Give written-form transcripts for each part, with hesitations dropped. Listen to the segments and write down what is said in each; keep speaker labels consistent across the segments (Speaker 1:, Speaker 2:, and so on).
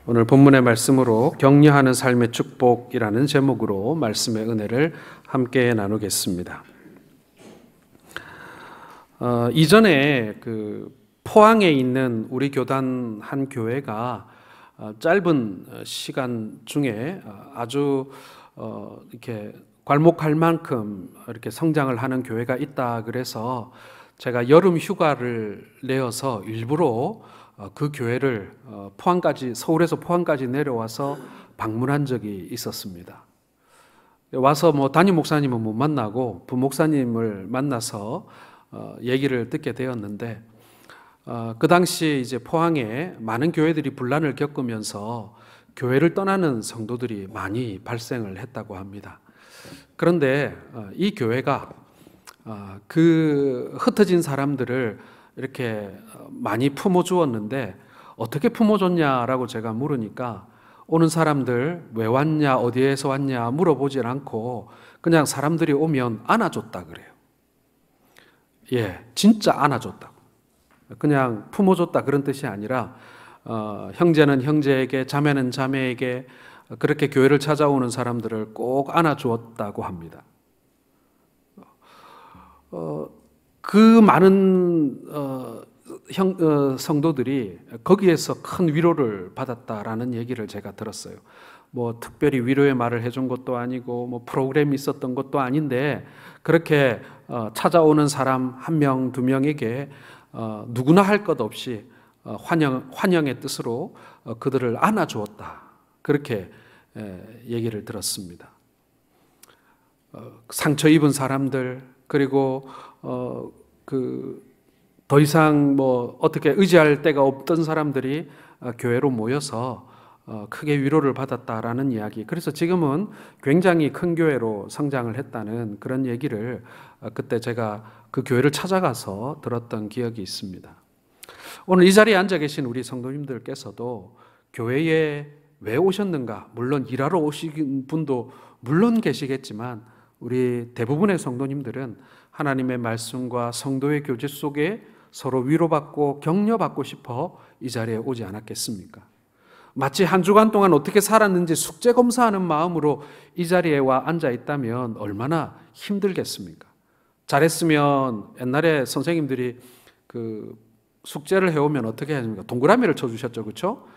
Speaker 1: 오늘 본문의 말씀으로 격려하는 삶의 축복이라는 제목으로 말씀의 은혜를 함께 나누겠습니다. 이전에 포항에 있는 우리 교단 한 교회가 짧은 시간 중에 아주 이렇게 괄목할 만큼 이렇게 성장을 하는 교회가 있다 그래서 제가 여름 휴가를 내어서 일부러 그 교회를 서울에서 포항까지 내려와서 방문한 적이 있었습니다. 와서 담임 목사님은 못 만나고 부목사님을 만나서 얘기를 듣게 되었는데, 그 당시 이제 포항에 많은 교회들이 분란을 겪으면서 교회를 떠나는 성도들이 많이 발생을 했다고 합니다. 그런데 이 교회가 그 흩어진 사람들을 이렇게 많이 품어주었는데, 어떻게 품어줬냐라고 제가 물으니까 오는 사람들 왜 왔냐, 어디에서 왔냐 물어보질 않고 그냥 사람들이 오면 안아줬다 그래요. 진짜 안아줬다고. 그냥 품어줬다 그런 뜻이 아니라 형제는 형제에게, 자매는 자매에게 그렇게 교회를 찾아오는 사람들을 꼭 안아주었다고 합니다. 그 많은 성도들이 거기에서 큰 위로를 받았다라는 얘기를 제가 들었어요. 특별히 위로의 말을 해준 것도 아니고 프로그램이 있었던 것도 아닌데, 그렇게 찾아오는 사람 한 명, 두 명에게 누구나 할 것 없이 환영의 뜻으로 그들을 안아주었다, 그렇게 얘기를 들었습니다. 상처 입은 사람들, 그리고 더 이상 어떻게 의지할 데가 없던 사람들이 교회로 모여서 크게 위로를 받았다라는 이야기. 그래서 지금은 굉장히 큰 교회로 성장을 했다는 그런 얘기를 그때 제가 그 교회를 찾아가서 들었던 기억이 있습니다. 오늘 이 자리에 앉아 계신 우리 성도님들께서도 교회에 왜 오셨는가? 물론 일하러 오신 분도 물론 계시겠지만, 우리 대부분의 성도님들은 하나님의 말씀과 성도의 교제 속에 서로 위로받고 격려받고 싶어 이 자리에 오지 않았겠습니까? 마치 한 주간 동안 어떻게 살았는지 숙제 검사하는 마음으로 이 자리에 와 앉아 있다면 얼마나 힘들겠습니까? 잘했으면 옛날에 선생님들이 숙제를 해오면 어떻게 해줍니까? 동그라미를 쳐주셨죠, 그렇죠?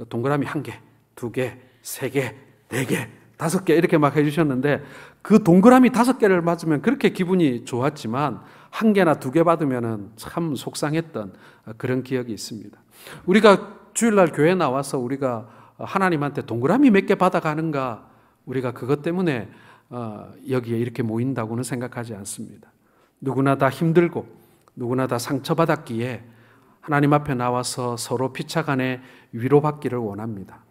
Speaker 1: 동그라미 1개, 2개, 3개, 4개, 5개 이렇게 막 해주셨는데, 그 동그라미 5개를 맞으면 그렇게 기분이 좋았지만 1개나 2개 받으면 참 속상했던 그런 기억이 있습니다. 우리가 주일날 교회 나와서 우리가 하나님한테 동그라미 몇 개 받아가는가, 우리가 그것 때문에 여기에 이렇게 모인다고는 생각하지 않습니다. 누구나 다 힘들고 누구나 다 상처받았기에 하나님 앞에 나와서 서로 피차간에 위로받기를 원합니다.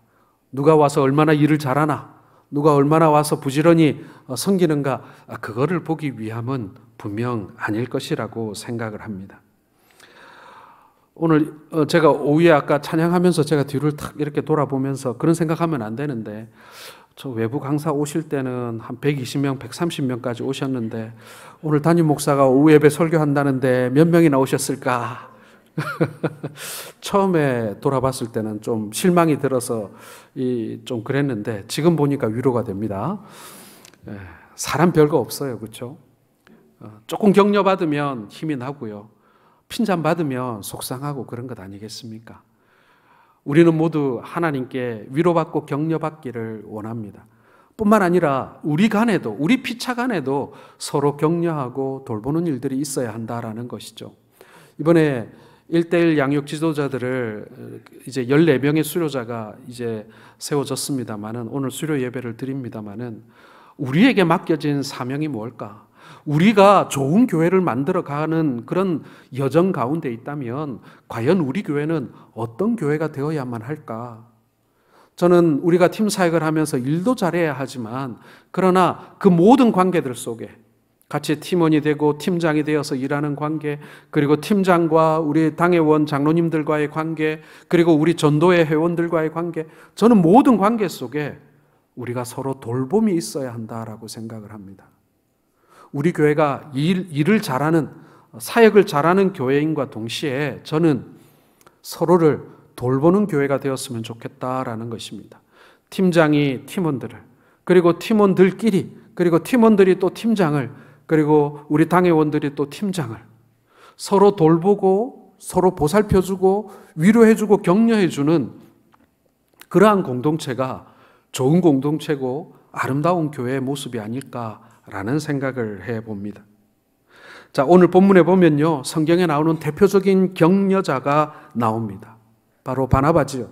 Speaker 1: 누가 와서 얼마나 일을 잘하나, 누가 얼마나 와서 부지런히 섬기는가, 그거를 보기 위함은 분명 아닐 것이라고 생각을 합니다. 오늘 제가 오후에 아까 찬양하면서 제가 뒤를 탁 이렇게 돌아보면서 그런 생각하면 안 되는데, 저 외부 강사 오실 때는 한 120명, 130명까지 오셨는데 오늘 담임 목사가 오후 예배 설교한다는데 몇 명이나 오셨을까? 처음에 돌아봤을 때는 좀 실망이 들어서 좀 그랬는데, 지금 보니까 위로가 됩니다. 사람 별거 없어요, 그렇죠? 조금 격려받으면 힘이 나고요, 핀잔 받으면 속상하고 그런 것 아니겠습니까? 우리는 모두 하나님께 위로받고 격려받기를 원합니다. 뿐만 아니라 우리 간에도, 우리 피차 간에도 서로 격려하고 돌보는 일들이 있어야 한다라는 것이죠. 이번에 1:1 양육 지도자들을 이제 14명의 수료자가 이제 세워졌습니다만은, 오늘 수료 예배를 드립니다만은, 우리에게 맡겨진 사명이 뭘까? 우리가 좋은 교회를 만들어가는 그런 여정 가운데 있다면 과연 우리 교회는 어떤 교회가 되어야만 할까? 저는 우리가 팀 사역을 하면서 일도 잘해야 하지만, 그러나 그 모든 관계들 속에 같이 팀원이 되고 팀장이 되어서 일하는 관계, 그리고 팀장과 우리 당회원 장로님들과의 관계, 그리고 우리 전도회 회원들과의 관계, 저는 모든 관계 속에 우리가 서로 돌봄이 있어야 한다라고 생각을 합니다. 우리 교회가 일을 잘하는, 사역을 잘하는 교회인과 동시에 저는 서로를 돌보는 교회가 되었으면 좋겠다라는 것입니다. 팀장이 팀원들을, 그리고 팀원들끼리, 그리고 팀원들이 또 팀장을, 그리고 우리 당회원들이 또 팀장을 서로 돌보고 서로 보살펴주고 위로해주고 격려해주는 그러한 공동체가 좋은 공동체고 아름다운 교회의 모습이 아닐까라는 생각을 해봅니다. 자, 오늘 본문에 보면요, 성경에 나오는 대표적인 격려자가 나옵니다. 바로 바나바지요.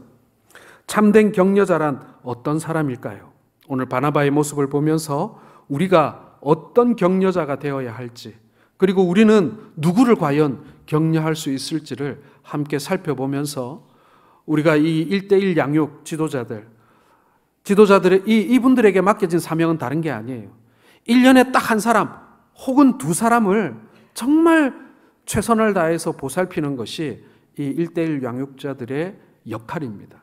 Speaker 1: 참된 격려자란 어떤 사람일까요? 오늘 바나바의 모습을 보면서 우리가 어떤 격려자가 되어야 할지, 그리고 우리는 누구를 과연 격려할 수 있을지를 함께 살펴보면서 우리가 이 1:1 양육 지도자들의 이분들에게 맡겨진 사명은 다른 게 아니에요. 1년에 딱 한 사람 혹은 두 사람을 정말 최선을 다해서 보살피는 것이 이 1:1 양육자들의 역할입니다.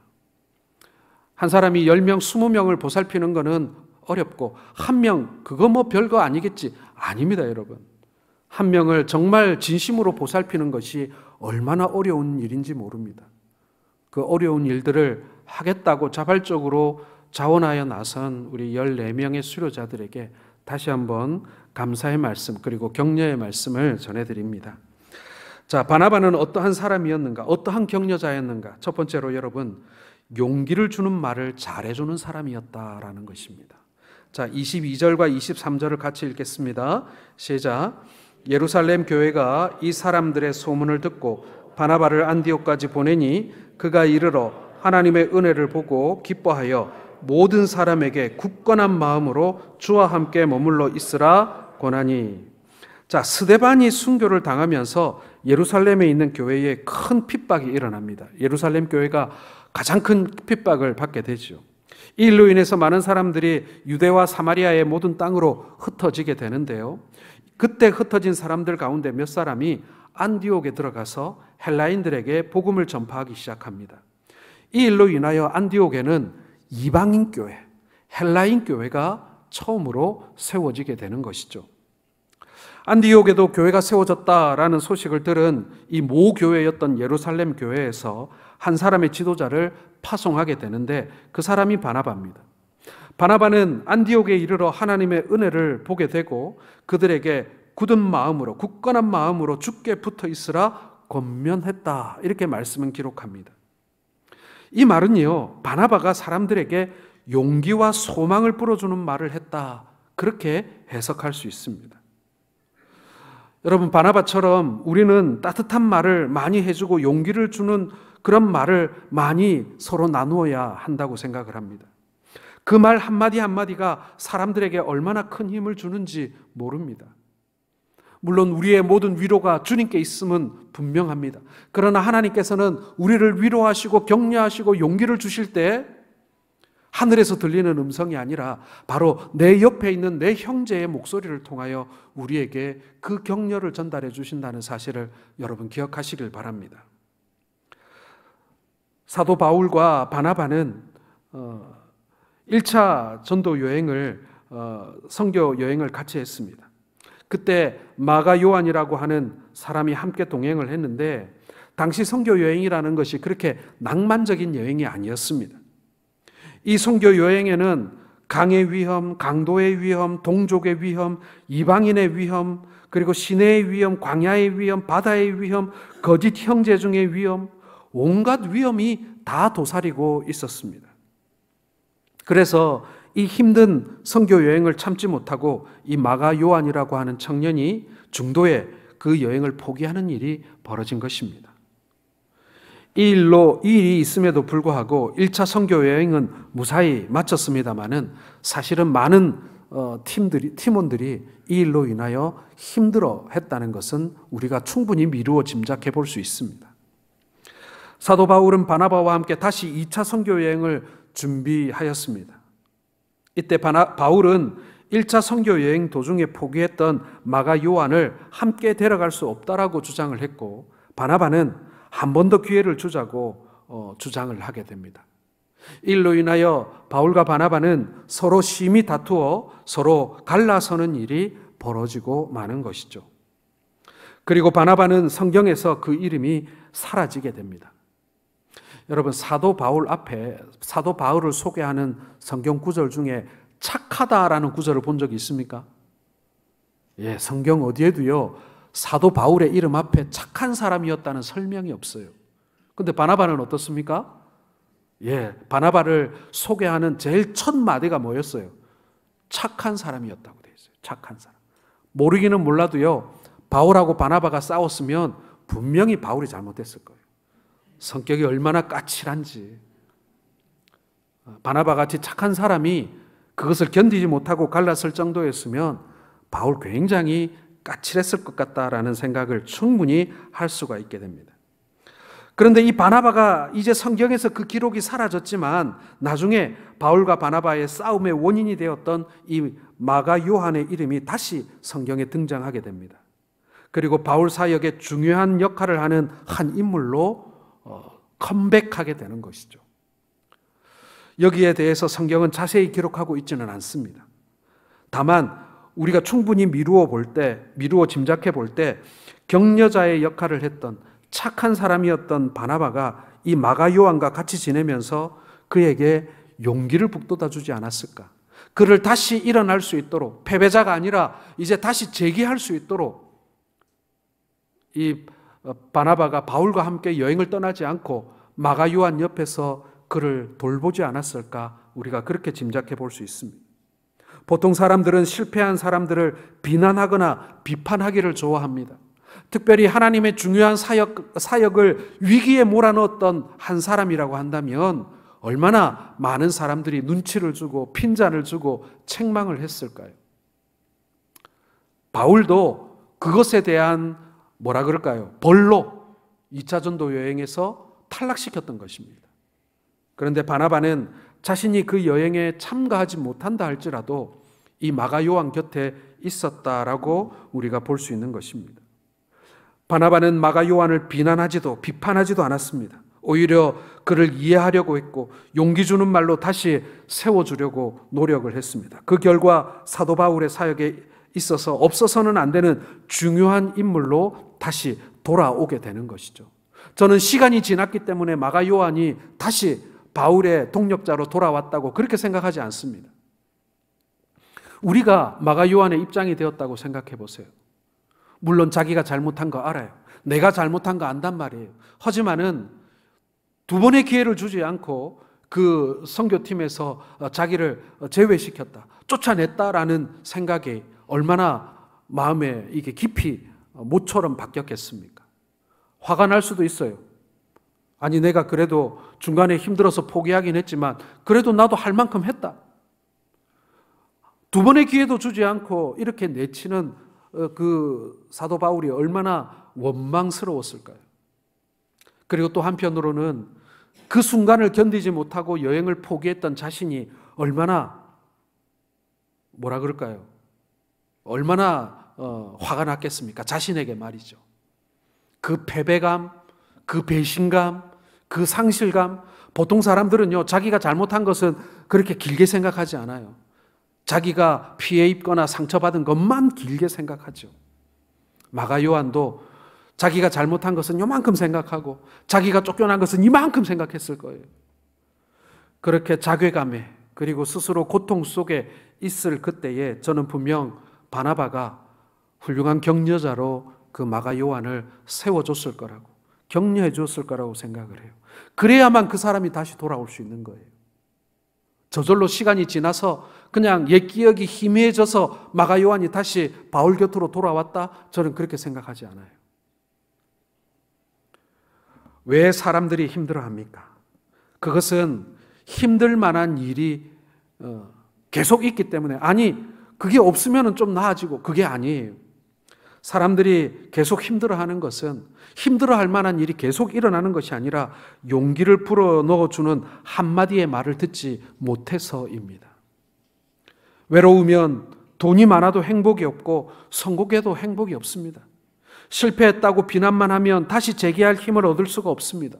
Speaker 1: 한 사람이 10명, 20명을 보살피는 것은 어렵고, 한 명, 그거 뭐 별거 아니겠지. 아닙니다, 여러분. 한 명을 정말 진심으로 보살피는 것이 얼마나 어려운 일인지 모릅니다. 그 어려운 일들을 하겠다고 자발적으로 자원하여 나선 우리 14명의 수료자들에게 다시 한번 감사의 말씀, 그리고 격려의 말씀을 전해드립니다. 자, 바나바는 어떠한 사람이었는가? 어떠한 격려자였는가? 첫 번째로 여러분, 용기를 주는 말을 잘해주는 사람이었다라는 것입니다. 자, 22절과 23절을 같이 읽겠습니다. 시작. 예루살렘 교회가 이 사람들의 소문을 듣고 바나바를 안디옥까지 보내니 그가 이르러 하나님의 은혜를 보고 기뻐하여 모든 사람에게 굳건한 마음으로 주와 함께 머물러 있으라 권하니. 자, 스데반이 순교를 당하면서 예루살렘에 있는 교회에 큰 핍박이 일어납니다. 예루살렘 교회가 가장 큰 핍박을 받게 되죠. 이 일로 인해서 많은 사람들이 유대와 사마리아의 모든 땅으로 흩어지게 되는데요. 그때 흩어진 사람들 가운데 몇 사람이 안디옥에 들어가서 헬라인들에게 복음을 전파하기 시작합니다. 이 일로 인하여 안디옥에는 이방인 교회, 헬라인 교회가 처음으로 세워지게 되는 것이죠. 안디옥에도 교회가 세워졌다라는 소식을 들은 이 모교회였던 예루살렘 교회에서 한 사람의 지도자를 파송하게 되는데 그 사람이 바나바입니다. 바나바는 안디옥에 이르러 하나님의 은혜를 보게 되고 그들에게 굳은 마음으로, 굳건한 마음으로 주께 붙어 있으라 권면했다, 이렇게 말씀은 기록합니다. 이 말은요, 바나바가 사람들에게 용기와 소망을 불어주는 말을 했다, 그렇게 해석할 수 있습니다. 여러분, 바나바처럼 우리는 따뜻한 말을 많이 해주고 용기를 주는 그런 말을 많이 서로 나누어야 한다고 생각을 합니다. 그 말 한마디 한마디가 사람들에게 얼마나 큰 힘을 주는지 모릅니다. 물론 우리의 모든 위로가 주님께 있음은 분명합니다. 그러나 하나님께서는 우리를 위로하시고 격려하시고 용기를 주실 때 하늘에서 들리는 음성이 아니라 바로 내 옆에 있는 내 형제의 목소리를 통하여 우리에게 그 격려를 전달해 주신다는 사실을 여러분 기억하시길 바랍니다. 사도 바울과 바나바는 1차 전도 여행을 선교 여행을 같이 했습니다. 그때 마가 요한이라고 하는 사람이 함께 동행을 했는데 당시 선교 여행이라는 것이 그렇게 낭만적인 여행이 아니었습니다. 이 선교 여행에는 강의 위험, 강도의 위험, 동족의 위험, 이방인의 위험, 그리고 시내의 위험, 광야의 위험, 바다의 위험, 거짓 형제 중의 위험, 온갖 위험이 다 도사리고 있었습니다. 그래서 이 힘든 선교 여행을 참지 못하고 이 마가 요한이라고 하는 청년이 중도에 그 여행을 포기하는 일이 벌어진 것입니다. 이 일이 있음에도 불구하고 1차 선교 여행은 무사히 마쳤습니다마는 사실은 많은 팀원들이 이 일로 인하여 힘들어 했다는 것은 우리가 충분히 미루어 짐작해 볼 수 있습니다. 사도 바울은 바나바와 함께 다시 2차 선교 여행을 준비하였습니다. 이때 바울은 1차 선교 여행 도중에 포기했던 마가 요한을 함께 데려갈 수 없다라고 주장을 했고 바나바는 한 번 더 기회를 주자고 주장을 하게 됩니다. 일로 인하여 바울과 바나바는 서로 심히 다투어 서로 갈라서는 일이 벌어지고 마는 것이죠. 그리고 바나바는 성경에서 그 이름이 사라지게 됩니다. 여러분, 사도 바울 앞에 사도 바울을 소개하는 성경 구절 중에 착하다라는 구절을 본 적이 있습니까? 예, 성경 어디에도요 사도 바울의 이름 앞에 착한 사람이었다는 설명이 없어요. 근데 바나바는 어떻습니까? 예, 바나바를 소개하는 제일 첫 마디가 뭐였어요? 착한 사람이었다고 되어 있어요. 착한 사람. 모르기는 몰라도요, 바울하고 바나바가 싸웠으면 분명히 바울이 잘못했을 거예요. 성격이 얼마나 까칠한지. 바나바 같이 착한 사람이 그것을 견디지 못하고 갈랐을 정도였으면 바울 굉장히 까칠했을 것 같다라는 생각을 충분히 할 수가 있게 됩니다. 그런데 이 바나바가 이제 성경에서 그 기록이 사라졌지만 나중에 바울과 바나바의 싸움의 원인이 되었던 이 마가 요한의 이름이 다시 성경에 등장하게 됩니다. 그리고 바울 사역에 중요한 역할을 하는 한 인물로 컴백하게 되는 것이죠. 여기에 대해서 성경은 자세히 기록하고 있지는 않습니다. 다만 우리가 충분히 미루어 짐작해 볼 때 격려자의 역할을 했던 착한 사람이었던 바나바가 이 마가 요한과 같이 지내면서 그에게 용기를 북돋아 주지 않았을까? 그를 다시 일어날 수 있도록, 패배자가 아니라 이제 다시 재기할 수 있도록 이 바나바가 바울과 함께 여행을 떠나지 않고 마가 요한 옆에서 그를 돌보지 않았을까? 우리가 그렇게 짐작해 볼 수 있습니다. 보통 사람들은 실패한 사람들을 비난하거나 비판하기를 좋아합니다. 특별히 하나님의 중요한 사역을 위기에 몰아넣었던 한 사람이라고 한다면 얼마나 많은 사람들이 눈치를 주고 핀잔을 주고 책망을 했을까요? 바울도 그것에 대한 뭐라 그럴까요? 벌로 2차 전도 여행에서 탈락시켰던 것입니다. 그런데 바나바는 자신이 그 여행에 참가하지 못한다 할지라도 이 마가 요한 곁에 있었다라고 우리가 볼 수 있는 것입니다. 바나바는 마가 요한을 비난하지도 비판하지도 않았습니다. 오히려 그를 이해하려고 했고 용기 주는 말로 다시 세워주려고 노력을 했습니다. 그 결과 사도 바울의 사역에 있어서 없어서는 안 되는 중요한 인물로 다시 돌아오게 되는 것이죠. 저는 시간이 지났기 때문에 마가 요한이 다시 바울의 동력자로 돌아왔다고 그렇게 생각하지 않습니다. 우리가 마가 요한의 입장이 되었다고 생각해 보세요. 물론 자기가 잘못한 거 알아요. 내가 잘못한 거 안단 말이에요. 하지만은 두 번의 기회를 주지 않고 그 선교팀에서 자기를 제외시켰다, 쫓아냈다라는 생각이 얼마나 마음에 이게 깊이 모처럼 박혔겠습니까? 화가 날 수도 있어요. 아니, 내가 그래도 중간에 힘들어서 포기하긴 했지만 그래도 나도 할 만큼 했다. 두 번의 기회도 주지 않고 이렇게 내치는 그 사도 바울이 얼마나 원망스러웠을까요? 그리고 또 한편으로는 그 순간을 견디지 못하고 여행을 포기했던 자신이 얼마나 뭐라 그럴까요? 얼마나 화가 났겠습니까? 자신에게 말이죠. 그 패배감, 그 배신감, 그 상실감. 보통 사람들은요, 자기가 잘못한 것은 그렇게 길게 생각하지 않아요. 자기가 피해 입거나 상처받은 것만 길게 생각하죠. 마가 요한도 자기가 잘못한 것은 요만큼 생각하고 자기가 쫓겨난 것은 이만큼 생각했을 거예요. 그렇게 자괴감에 그리고 스스로 고통 속에 있을 그때에 저는 분명 바나바가 훌륭한 격려자로 그 마가 요한을 세워줬을 거라고, 격려해 줬을 거라고 생각을 해요. 그래야만 그 사람이 다시 돌아올 수 있는 거예요. 저절로 시간이 지나서 그냥 옛 기억이 희미해져서 마가 요한이 다시 바울 곁으로 돌아왔다? 저는 그렇게 생각하지 않아요. 왜 사람들이 힘들어합니까? 그것은 힘들 만한 일이 계속 있기 때문에, 아니 그게 없으면 좀 나아지고, 그게 아니에요. 사람들이 계속 힘들어하는 것은 힘들어할 만한 일이 계속 일어나는 것이 아니라 용기를 불어넣어주는 한마디의 말을 듣지 못해서입니다. 외로우면 돈이 많아도 행복이 없고 성공해도 행복이 없습니다. 실패했다고 비난만 하면 다시 재기할 힘을 얻을 수가 없습니다.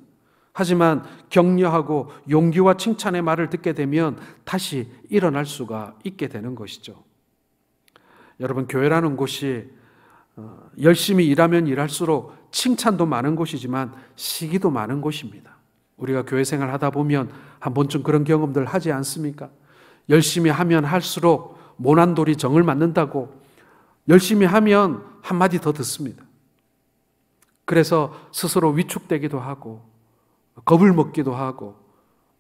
Speaker 1: 하지만 격려하고 용기와 칭찬의 말을 듣게 되면 다시 일어날 수가 있게 되는 것이죠. 여러분, 교회라는 곳이 열심히 일하면 일할수록 칭찬도 많은 곳이지만 시기도 많은 곳입니다. 우리가 교회 생활 하다 보면 한 번쯤 그런 경험들 하지 않습니까? 열심히 하면 할수록 모난 돌이 정을 맞는다고 열심히 하면 한마디 더 듣습니다. 그래서 스스로 위축되기도 하고 겁을 먹기도 하고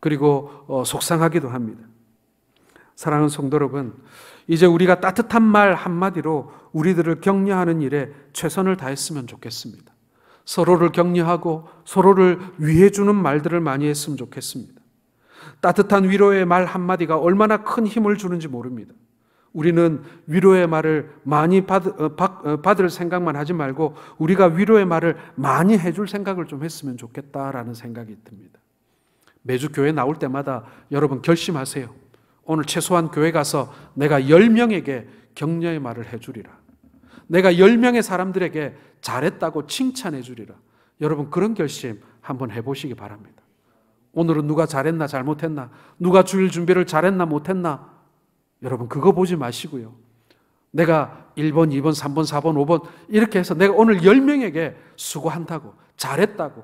Speaker 1: 그리고 속상하기도 합니다. 사랑하는 성도 여러분, 이제 우리가 따뜻한 말 한마디로 우리들을 격려하는 일에 최선을 다했으면 좋겠습니다. 서로를 격려하고 서로를 위해주는 말들을 많이 했으면 좋겠습니다. 따뜻한 위로의 말 한마디가 얼마나 큰 힘을 주는지 모릅니다. 우리는 위로의 말을 많이 받을 생각만 하지 말고 우리가 위로의 말을 많이 해줄 생각을 좀 했으면 좋겠다라는 생각이 듭니다. 매주 교회 나올 때마다 여러분 결심하세요. 오늘 최소한 교회 가서 내가 10명에게 격려의 말을 해주리라. 내가 10명의 사람들에게 잘했다고 칭찬해 주리라. 여러분 그런 결심 한번 해보시기 바랍니다. 오늘은 누가 잘했나 잘못했나, 누가 주일 준비를 잘했나 못했나, 여러분 그거 보지 마시고요. 내가 1번, 2번, 3번, 4번, 5번 이렇게 해서 내가 오늘 10명에게 수고한다고, 잘했다고,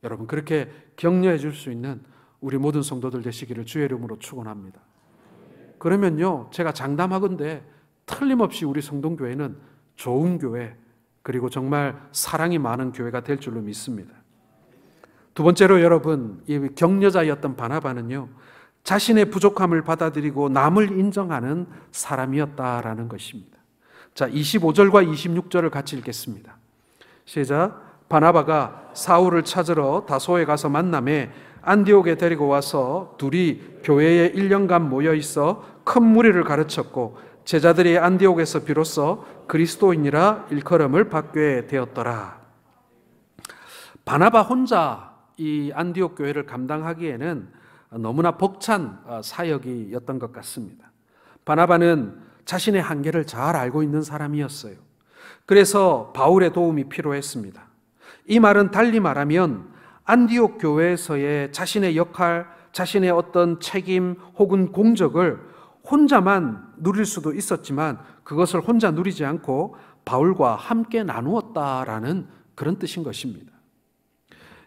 Speaker 1: 여러분 그렇게 격려해 줄 수 있는 우리 모든 성도들 되시기를 주의 이름으로 축원합니다. 그러면요, 제가 장담하건대 틀림없이 우리 성동교회는 좋은 교회, 그리고 정말 사랑이 많은 교회가 될 줄로 믿습니다. 두 번째로 여러분, 이 격려자였던 바나바는요, 자신의 부족함을 받아들이고 남을 인정하는 사람이었다라는 것입니다. 자, 25절과 26절을 같이 읽겠습니다. 시작. 바나바가 사울을 찾으러 다소에 가서 만남에 안디옥에 데리고 와서 둘이 교회에 1년간 모여 있어 큰 무리를 가르쳤고 제자들이 안디옥에서 비로소 그리스도인이라 일컬음을 받게 되었더라. 바나바 혼자 이 안디옥 교회를 감당하기에는 너무나 벅찬 사역이었던 것 같습니다. 바나바는 자신의 한계를 잘 알고 있는 사람이었어요. 그래서 바울의 도움이 필요했습니다. 이 말은 달리 말하면 안디옥 교회에서의 자신의 역할, 자신의 어떤 책임 혹은 공적을 혼자만 누릴 수도 있었지만 그것을 혼자 누리지 않고 바울과 함께 나누었다라는 그런 뜻인 것입니다.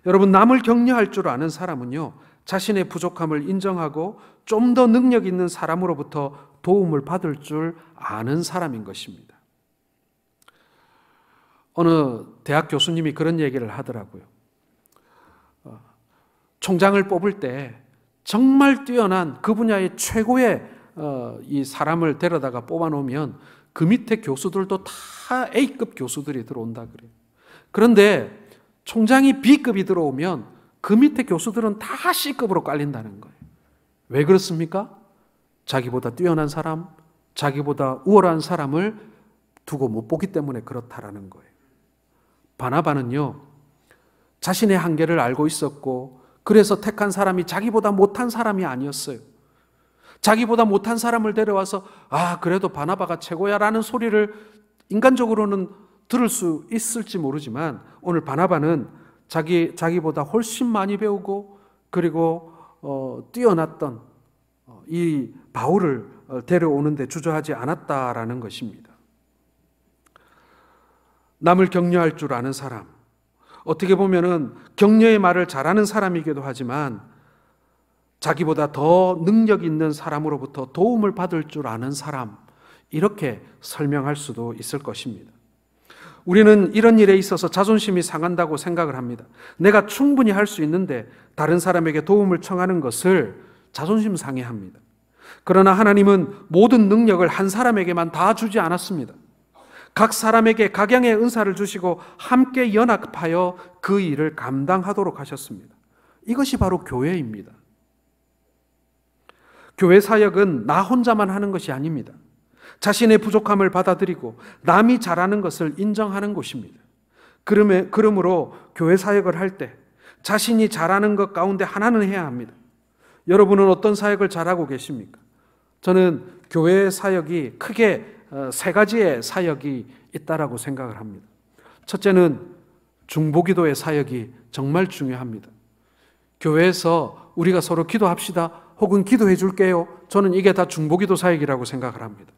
Speaker 1: 여러분, 남을 격려할 줄 아는 사람은요, 자신의 부족함을 인정하고 좀 더 능력 있는 사람으로부터 도움을 받을 줄 아는 사람인 것입니다. 어느 대학 교수님이 그런 얘기를 하더라고요. 총장을 뽑을 때 정말 뛰어난 그 분야의 최고의 이 사람을 데려다가 뽑아놓으면 그 밑에 교수들도 다 A급 교수들이 들어온다 그래요. 그런데 총장이 B급이 들어오면 그 밑에 교수들은 다 C급으로 깔린다는 거예요. 왜 그렇습니까? 자기보다 뛰어난 사람, 자기보다 우월한 사람을 두고 못 보기 때문에 그렇다라는 거예요. 바나바는요, 자신의 한계를 알고 있었고 그래서 택한 사람이 자기보다 못한 사람이 아니었어요. 자기보다 못한 사람을 데려와서 그래도 바나바가 최고야 라는 소리를 인간적으로는 들을 수 있을지 모르지만 오늘 바나바는 자기보다 훨씬 많이 배우고 그리고 뛰어났던 이 바울을 데려오는데 주저하지 않았다라는 것입니다. 남을 격려할 줄 아는 사람, 어떻게 보면은 격려의 말을 잘하는 사람이기도 하지만 자기보다 더 능력 있는 사람으로부터 도움을 받을 줄 아는 사람, 이렇게 설명할 수도 있을 것입니다. 우리는 이런 일에 있어서 자존심이 상한다고 생각을 합니다. 내가 충분히 할 수 있는데 다른 사람에게 도움을 청하는 것을 자존심 상해합니다. 그러나 하나님은 모든 능력을 한 사람에게만 다 주지 않았습니다. 각 사람에게 각양의 은사를 주시고 함께 연합하여 그 일을 감당하도록 하셨습니다. 이것이 바로 교회입니다. 교회 사역은 나 혼자만 하는 것이 아닙니다. 자신의 부족함을 받아들이고 남이 잘하는 것을 인정하는 곳입니다. 그러므로 교회 사역을 할 때 자신이 잘하는 것 가운데 하나는 해야 합니다. 여러분은 어떤 사역을 잘하고 계십니까? 저는 교회 사역이 크게 세 가지의 사역이 있다라고 생각을 합니다. 첫째는 중보기도의 사역이 정말 중요합니다. 교회에서 우리가 서로 기도합시다 혹은 기도해 줄게요, 저는 이게 다 중보기도 사역이라고 생각을 합니다.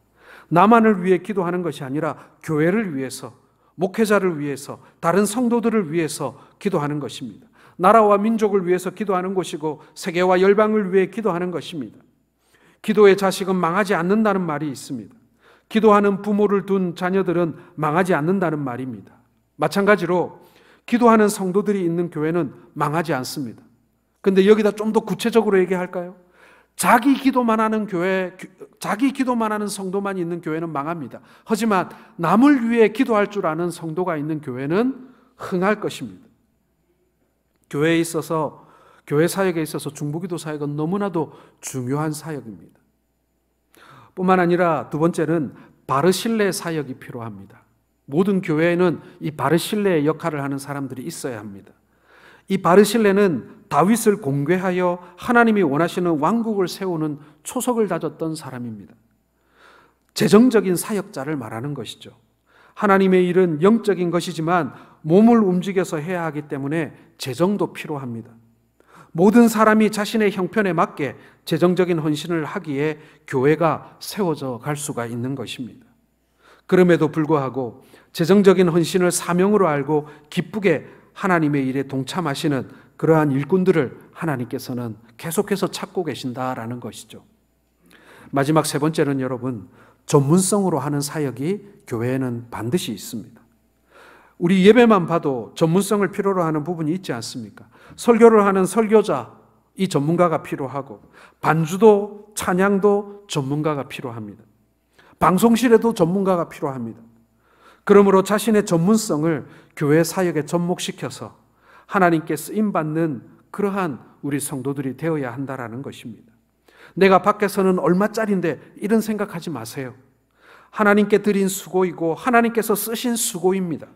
Speaker 1: 나만을 위해 기도하는 것이 아니라 교회를 위해서, 목회자를 위해서, 다른 성도들을 위해서 기도하는 것입니다. 나라와 민족을 위해서 기도하는 곳이고 세계와 열방을 위해 기도하는 것입니다. 기도의 자식은 망하지 않는다는 말이 있습니다. 기도하는 부모를 둔 자녀들은 망하지 않는다는 말입니다. 마찬가지로 기도하는 성도들이 있는 교회는 망하지 않습니다. 근데 여기다 좀 더 구체적으로 얘기할까요? 자기 기도만 하는 교회, 자기 기도만 하는 성도만 있는 교회는 망합니다. 하지만 남을 위해 기도할 줄 아는 성도가 있는 교회는 흥할 것입니다. 교회에 있어서, 교회 사역에 있어서 중보기도 사역은 너무나도 중요한 사역입니다. 뿐만 아니라 두 번째는 바르실레 사역이 필요합니다. 모든 교회에는 이 바르실레의 역할을 하는 사람들이 있어야 합니다. 이 바르실레는 다윗을 공개하여 하나님이 원하시는 왕국을 세우는 초석을 다졌던 사람입니다. 재정적인 사역자를 말하는 것이죠. 하나님의 일은 영적인 것이지만 몸을 움직여서 해야 하기 때문에 재정도 필요합니다. 모든 사람이 자신의 형편에 맞게 재정적인 헌신을 하기에 교회가 세워져 갈 수가 있는 것입니다. 그럼에도 불구하고 재정적인 헌신을 사명으로 알고 기쁘게 하나님의 일에 동참하시는 그러한 일꾼들을 하나님께서는 계속해서 찾고 계신다라는 것이죠. 마지막 세 번째는 여러분, 전문성으로 하는 사역이 교회에는 반드시 있습니다. 우리 예배만 봐도 전문성을 필요로 하는 부분이 있지 않습니까? 설교를 하는 설교자, 이 전문가가 필요하고, 반주도 찬양도 전문가가 필요합니다. 방송실에도 전문가가 필요합니다. 그러므로 자신의 전문성을 교회 사역에 접목시켜서 하나님께 쓰임받는 그러한 우리 성도들이 되어야 한다는 것입니다. 내가 밖에서는 얼마짜린데 이런 생각하지 마세요. 하나님께 드린 수고이고 하나님께서 쓰신 수고입니다.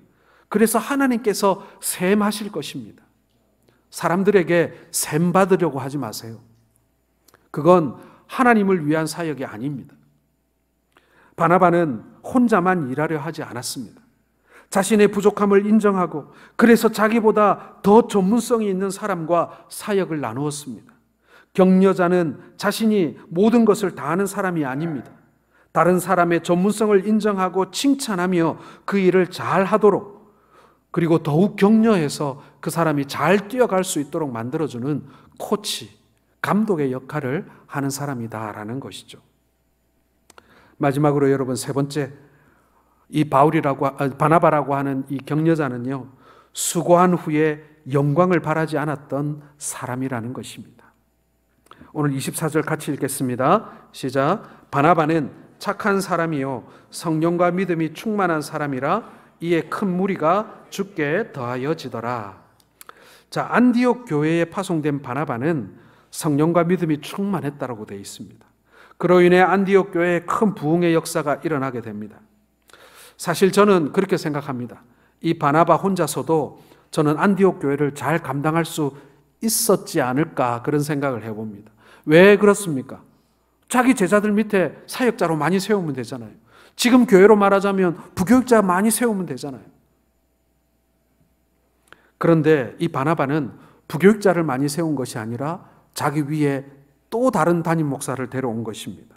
Speaker 1: 그래서 하나님께서 셈하실 것입니다. 사람들에게 셈 받으려고 하지 마세요. 그건 하나님을 위한 사역이 아닙니다. 바나바는 혼자만 일하려 하지 않았습니다. 자신의 부족함을 인정하고 그래서 자기보다 더 전문성이 있는 사람과 사역을 나누었습니다. 격려자는 자신이 모든 것을 다 아는 사람이 아닙니다. 다른 사람의 전문성을 인정하고 칭찬하며 그 일을 잘 하도록, 그리고 더욱 격려해서 그 사람이 잘 뛰어갈 수 있도록 만들어주는 코치, 감독의 역할을 하는 사람이다라는 것이죠. 마지막으로 여러분, 세 번째, 이 바나바라고 하는 이 격려자는요, 수고한 후에 영광을 바라지 않았던 사람이라는 것입니다. 오늘 24절 같이 읽겠습니다. 시작. 바나바는 착한 사람이요 성령과 믿음이 충만한 사람이라 이에 큰 무리가 주께 더하여지더라. 자, 안디옥 교회에 파송된 바나바는 성령과 믿음이 충만했다라고 되어 있습니다. 그로 인해 안디옥 교회에 큰 부흥의 역사가 일어나게 됩니다. 사실 저는 그렇게 생각합니다. 이 바나바 혼자서도 저는 안디옥 교회를 잘 감당할 수 있었지 않을까, 그런 생각을 해봅니다. 왜 그렇습니까? 자기 제자들 밑에 사역자로 많이 세우면 되잖아요. 지금 교회로 말하자면 부교육자 많이 세우면 되잖아요. 그런데 이 바나바는 부교육자를 많이 세운 것이 아니라 자기 위에 또 다른 담임 목사를 데려온 것입니다.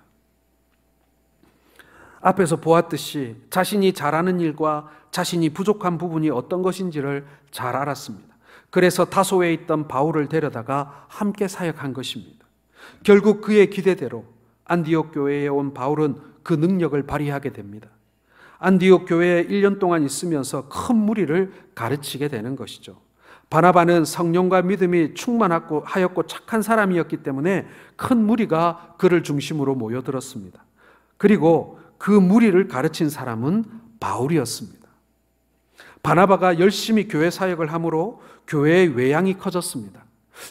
Speaker 1: 앞에서 보았듯이 자신이 잘하는 일과 자신이 부족한 부분이 어떤 것인지를 잘 알았습니다. 그래서 다소에 있던 바울을 데려다가 함께 사역한 것입니다. 결국 그의 기대대로 안디옥 교회에 온 바울은 그 능력을 발휘하게 됩니다. 안디옥 교회에 1년 동안 있으면서 큰 무리를 가르치게 되는 것이죠. 바나바는 성령과 믿음이 충만하였고 착한 사람이었기 때문에 큰 무리가 그를 중심으로 모여들었습니다. 그리고 그 무리를 가르친 사람은 바울이었습니다. 바나바가 열심히 교회 사역을 함으로 교회의 외양이 커졌습니다.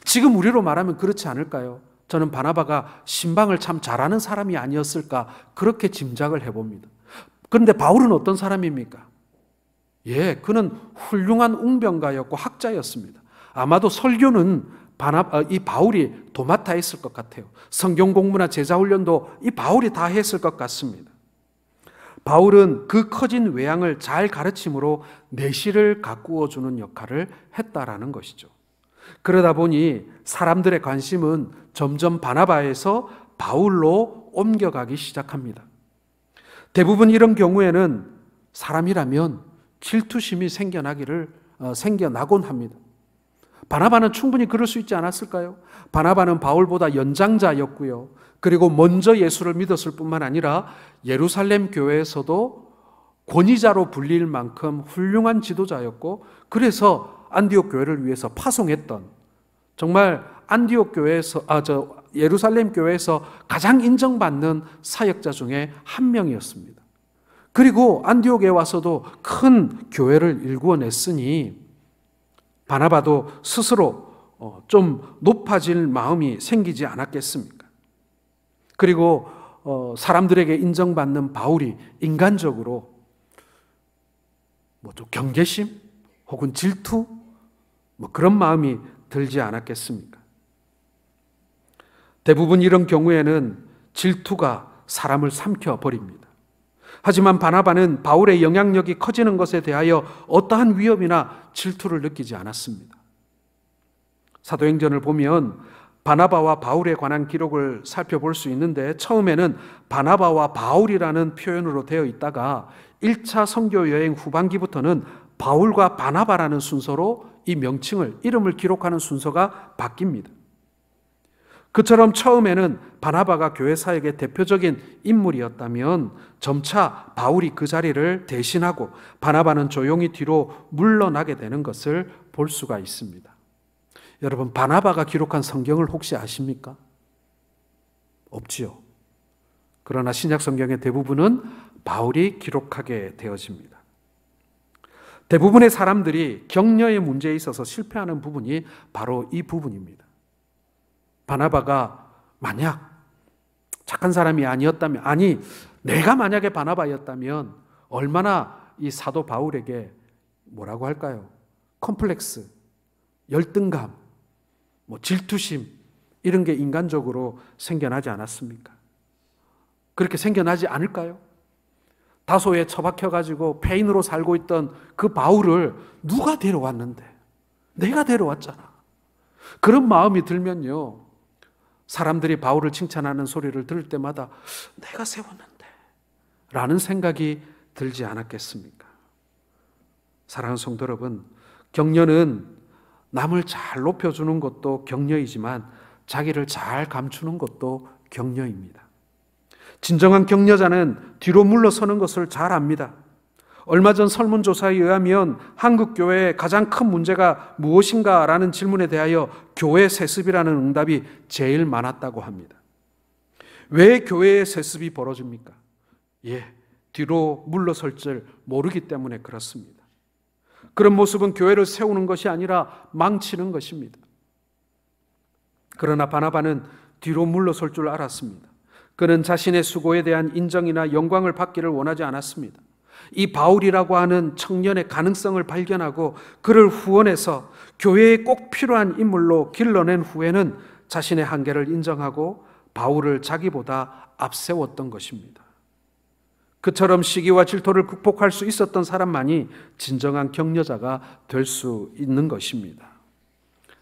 Speaker 1: 지금 우리로 말하면 그렇지 않을까요? 저는 바나바가 신방을 참 잘하는 사람이 아니었을까, 그렇게 짐작을 해봅니다. 그런데 바울은 어떤 사람입니까? 그는 훌륭한 웅변가였고 학자였습니다. 아마도 설교는 이 바울이 도맡아 했을 것 같아요. 성경 공부나 제자 훈련도 이 바울이 다 했을 것 같습니다. 바울은 그 커진 외양을 잘 가르침으로 내실을 가꾸어 주는 역할을 했다라는 것이죠. 그러다 보니 사람들의 관심은 점점 바나바에서 바울로 옮겨가기 시작합니다. 대부분 이런 경우에는 사람이라면 질투심이 생겨나곤 합니다. 바나바는 충분히 그럴 수 있지 않았을까요? 바나바는 바울보다 연장자였고요. 그리고 먼저 예수를 믿었을 뿐만 아니라 예루살렘 교회에서도 권위자로 불릴 만큼 훌륭한 지도자였고, 그래서 안디옥 교회를 위해서 파송했던, 정말 안디옥 교회에서 예루살렘 교회에서 가장 인정받는 사역자 중에 한 명이었습니다. 그리고 안디옥에 와서도 큰 교회를 일구어냈으니 바나바도 스스로 좀 높아질 마음이 생기지 않았겠습니까? 그리고 사람들에게 인정받는 바울이 인간적으로 좀 경계심 혹은 질투 그런 마음이 들지 않았겠습니까? 대부분 이런 경우에는 질투가 사람을 삼켜버립니다. 하지만 바나바는 바울의 영향력이 커지는 것에 대하여 어떠한 위협이나 질투를 느끼지 않았습니다. 사도행전을 보면 바나바와 바울에 관한 기록을 살펴볼 수 있는데, 처음에는 바나바와 바울이라는 표현으로 되어 있다가 1차 선교 여행 후반기부터는 바울과 바나바라는 순서로 이 명칭을, 이름을 기록하는 순서가 바뀝니다. 그처럼 처음에는 바나바가 교회 사역의 대표적인 인물이었다면 점차 바울이 그 자리를 대신하고 바나바는 조용히 뒤로 물러나게 되는 것을 볼 수가 있습니다. 여러분, 바나바가 기록한 성경을 혹시 아십니까? 없지요. 그러나 신약 성경의 대부분은 바울이 기록하게 되어집니다. 대부분의 사람들이 격려의 문제에 있어서 실패하는 부분이 바로 이 부분입니다. 바나바가 만약 착한 사람이 아니었다면, 내가 만약에 바나바였다면 얼마나 이 사도 바울에게 뭐라고 할까요? 컴플렉스, 열등감, 질투심, 이런 게 인간적으로 생겨나지 않았습니까? 그렇게 생겨나지 않을까요? 다소에 처박혀가지고 폐인으로 살고 있던 그 바울을 누가 데려왔는데? 내가 데려왔잖아. 그런 마음이 들면요, 사람들이 바울을 칭찬하는 소리를 들을 때마다 내가 세웠는데 라는 생각이 들지 않았겠습니까? 사랑하는 성도 여러분, 격려는 남을 잘 높여주는 것도 격려이지만 자기를 잘 감추는 것도 격려입니다. 진정한 격려자는 뒤로 물러서는 것을 잘 압니다. 얼마 전 설문조사에 의하면 한국 교회의 가장 큰 문제가 무엇인가 라는 질문에 대하여 교회 세습이라는 응답이 제일 많았다고 합니다. 왜 교회의 세습이 벌어집니까? 뒤로 물러설 줄 모르기 때문에 그렇습니다. 그런 모습은 교회를 세우는 것이 아니라 망치는 것입니다. 그러나 바나바는 뒤로 물러설 줄 알았습니다. 그는 자신의 수고에 대한 인정이나 영광을 받기를 원하지 않았습니다. 이 바울이라고 하는 청년의 가능성을 발견하고 그를 후원해서 교회에 꼭 필요한 인물로 길러낸 후에는 자신의 한계를 인정하고 바울을 자기보다 앞세웠던 것입니다. 그처럼 시기와 질투를 극복할 수 있었던 사람만이 진정한 격려자가 될 수 있는 것입니다.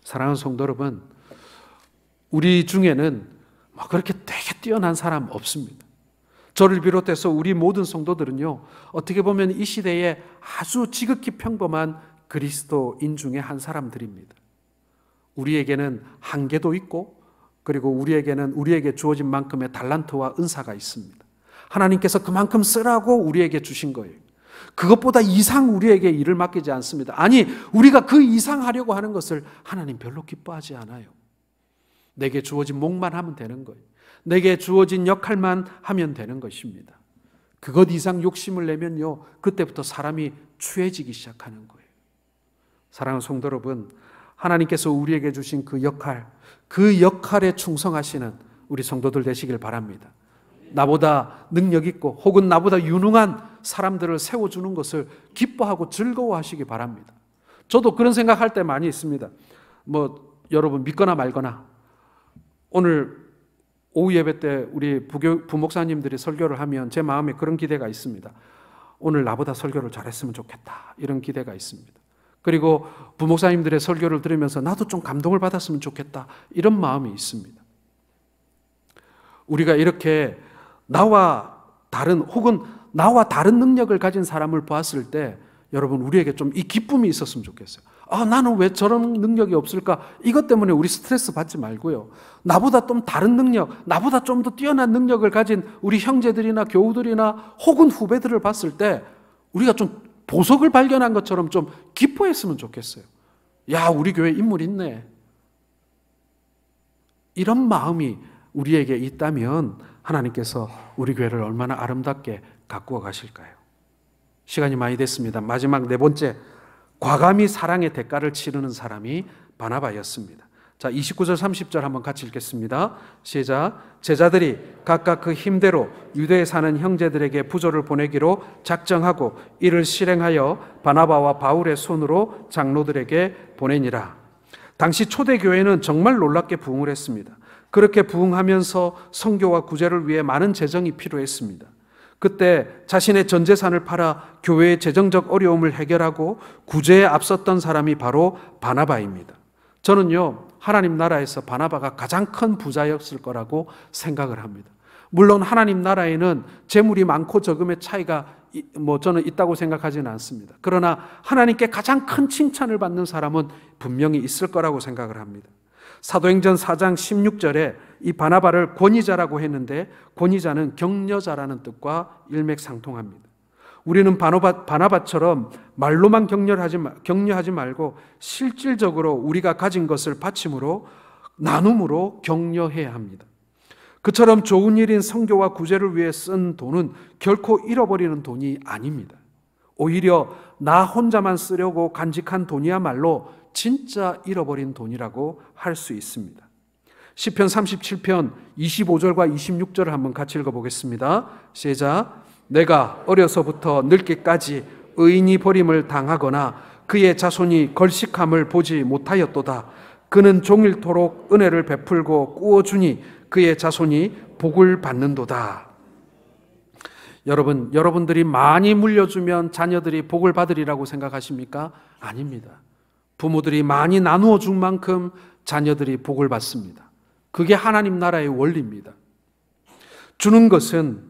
Speaker 1: 사랑하는 성도 여러분, 우리 중에는 그렇게 되게 뛰어난 사람 없습니다. 저를 비롯해서 우리 모든 성도들은요, 어떻게 보면 이 시대에 아주 지극히 평범한 그리스도인 중에 한 사람들입니다. 우리에게는 한계도 있고, 그리고 우리에게 주어진 만큼의 달란트와 은사가 있습니다. 하나님께서 그만큼 쓰라고 우리에게 주신 거예요. 그것보다 이상 우리에게 일을 맡기지 않습니다. 우리가 그 이상 하려고 하는 것을 하나님 별로 기뻐하지 않아요. 내게 주어진 몫만 하면 되는 거예요. 내게 주어진 역할만 하면 되는 것입니다. 그것 이상 욕심을 내면요, 그때부터 사람이 추해지기 시작하는 거예요. 사랑하는 성도 여러분, 하나님께서 우리에게 주신 그 역할에 충성하시는 우리 성도들 되시길 바랍니다. 나보다 능력 있고 혹은 나보다 유능한 사람들을 세워주는 것을 기뻐하고 즐거워하시기 바랍니다. 저도 그런 생각할 때 많이 있습니다. 여러분 믿거나 말거나, 오늘 오후 예배 때 우리 부목사님들이 설교를 하면 제 마음에 그런 기대가 있습니다. 오늘 나보다 설교를 잘했으면 좋겠다, 이런 기대가 있습니다. 그리고 부목사님들의 설교를 들으면서 나도 좀 감동을 받았으면 좋겠다, 이런 마음이 있습니다. 우리가 이렇게 나와 다른 능력을 가진 사람을 보았을 때 여러분, 우리에게 좀 이 기쁨이 있었으면 좋겠어요. 나는 왜 저런 능력이 없을까? 이것 때문에 우리 스트레스 받지 말고요. 나보다 좀 다른 능력, 나보다 좀 더 뛰어난 능력을 가진 우리 형제들이나 교우들이나 혹은 후배들을 봤을 때 우리가 좀 보석을 발견한 것처럼 좀 기뻐했으면 좋겠어요. 야, 우리 교회 인물 있네. 이런 마음이 우리에게 있다면 하나님께서 우리 교회를 얼마나 아름답게 가꾸어 가실까요? 시간이 많이 됐습니다. 마지막 네 번째, 과감히 사랑의 대가를 치르는 사람이 바나바였습니다. 자, 29절 30절 한번 같이 읽겠습니다. 시작. 제자들이 각각 그 힘대로 유대에 사는 형제들에게 부조를 보내기로 작정하고 이를 실행하여 바나바와 바울의 손으로 장로들에게 보내니라. 당시 초대교회는 정말 놀랍게 부흥을 했습니다. 그렇게 부흥하면서 선교와 구제를 위해 많은 재정이 필요했습니다. 그때 자신의 전 재산을 팔아 교회의 재정적 어려움을 해결하고 구제에 앞섰던 사람이 바로 바나바입니다. 저는요, 하나님 나라에서 바나바가 가장 큰 부자였을 거라고 생각을 합니다. 물론 하나님 나라에는 재물이 많고 적음의 차이가 저는 있다고 생각하지는 않습니다. 그러나 하나님께 가장 큰 칭찬을 받는 사람은 분명히 있을 거라고 생각을 합니다. 사도행전 4장 16절에 이 바나바를 권위자라고 했는데, 권위자는 격려자라는 뜻과 일맥상통합니다. 우리는 바나바처럼 말로만 격려하지 말고 실질적으로 우리가 가진 것을 바침으로 나눔으로 격려해야 합니다. 그처럼 좋은 일인 선교와 구제를 위해 쓴 돈은 결코 잃어버리는 돈이 아닙니다. 오히려 나 혼자만 쓰려고 간직한 돈이야말로 진짜 잃어버린 돈이라고 할 수 있습니다. 시편 37편 25절과 26절을 한번 같이 읽어보겠습니다. 시작. 내가 어려서부터 늙기까지 의인이 버림을 당하거나 그의 자손이 걸식함을 보지 못하였도다. 그는 종일토록 은혜를 베풀고 꾸어주니 그의 자손이 복을 받는도다. 여러분들이 많이 물려주면 자녀들이 복을 받으리라고 생각하십니까? 아닙니다. 부모들이 많이 나누어 준 만큼 자녀들이 복을 받습니다. 그게 하나님 나라의 원리입니다. 주는 것은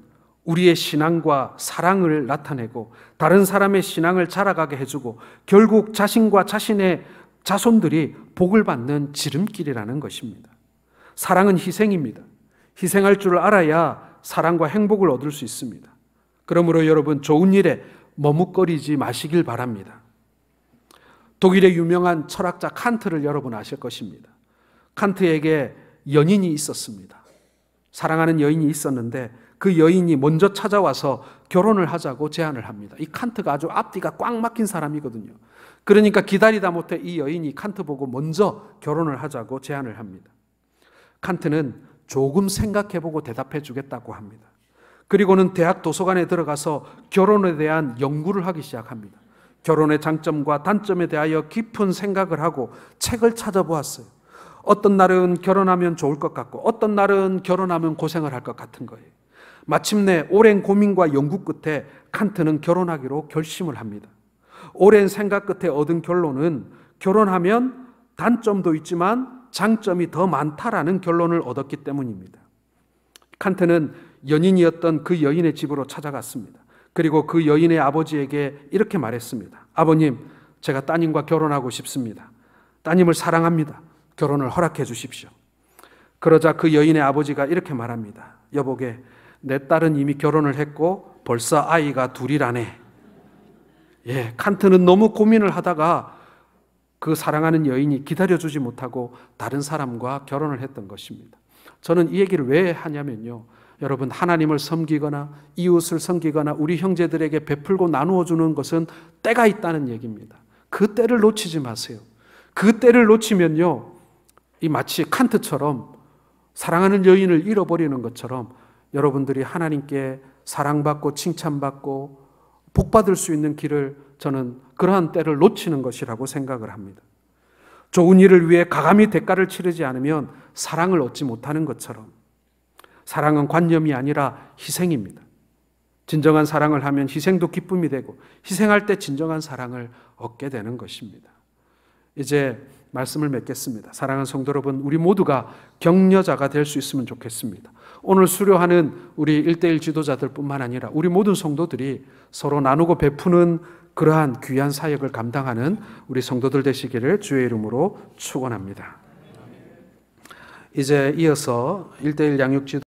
Speaker 1: 우리의 신앙과 사랑을 나타내고 다른 사람의 신앙을 자라가게 해주고 결국 자신과 자신의 자손들이 복을 받는 지름길이라는 것입니다. 사랑은 희생입니다. 희생할 줄 알아야 사랑과 행복을 얻을 수 있습니다. 그러므로 여러분, 좋은 일에 머뭇거리지 마시길 바랍니다. 독일의 유명한 철학자 칸트를 여러분 아실 것입니다. 칸트에게 연인이 있었습니다. 사랑하는 여인이 있었는데 그 여인이 먼저 찾아와서 결혼을 하자고 제안을 합니다. 이 칸트가 아주 앞뒤가 꽉 막힌 사람이거든요. 그러니까 기다리다 못해 이 여인이 칸트 보고 먼저 결혼을 하자고 제안을 합니다. 칸트는 조금 생각해보고 대답해 주겠다고 합니다. 그리고는 대학 도서관에 들어가서 결혼에 대한 연구를 하기 시작합니다. 결혼의 장점과 단점에 대하여 깊은 생각을 하고 책을 찾아보았어요. 어떤 날은 결혼하면 좋을 것 같고 어떤 날은 결혼하면 고생을 할 것 같은 거예요. 마침내 오랜 고민과 연구 끝에 칸트는 결혼하기로 결심을 합니다. 오랜 생각 끝에 얻은 결론은 결혼하면 단점도 있지만 장점이 더 많다라는 결론을 얻었기 때문입니다. 칸트는 연인이었던 그 여인의 집으로 찾아갔습니다. 그리고 그 여인의 아버지에게 이렇게 말했습니다. 아버님, 제가 따님과 결혼하고 싶습니다. 따님을 사랑합니다. 결혼을 허락해 주십시오. 그러자 그 여인의 아버지가 이렇게 말합니다. 여보게, 내 딸은 이미 결혼을 했고 벌써 아이가 둘이라네. 칸트는 너무 고민을 하다가 그 사랑하는 여인이 기다려주지 못하고 다른 사람과 결혼을 했던 것입니다. 저는 이 얘기를 왜 하냐면요, 여러분, 하나님을 섬기거나 이웃을 섬기거나 우리 형제들에게 베풀고 나누어 주는 것은 때가 있다는 얘기입니다. 그 때를 놓치지 마세요. 그 때를 놓치면요, 이 마치 칸트처럼 사랑하는 여인을 잃어버리는 것처럼 여러분들이 하나님께 사랑받고 칭찬받고 복받을 수 있는 길을, 저는 그러한 때를 놓치는 것이라고 생각을 합니다. 좋은 일을 위해 가감히 대가를 치르지 않으면 사랑을 얻지 못하는 것처럼 사랑은 관념이 아니라 희생입니다. 진정한 사랑을 하면 희생도 기쁨이 되고 희생할 때 진정한 사랑을 얻게 되는 것입니다. 이제 말씀을 맺겠습니다. 사랑하는 성도 여러분, 우리 모두가 격려자가 될 수 있으면 좋겠습니다. 오늘 수료하는 우리 1:1 지도자들 뿐만 아니라 우리 모든 성도들이 서로 나누고 베푸는 그러한 귀한 사역을 감당하는 우리 성도들 되시기를 주의 이름으로 축원합니다. 이제 이어서 1:1 양육지도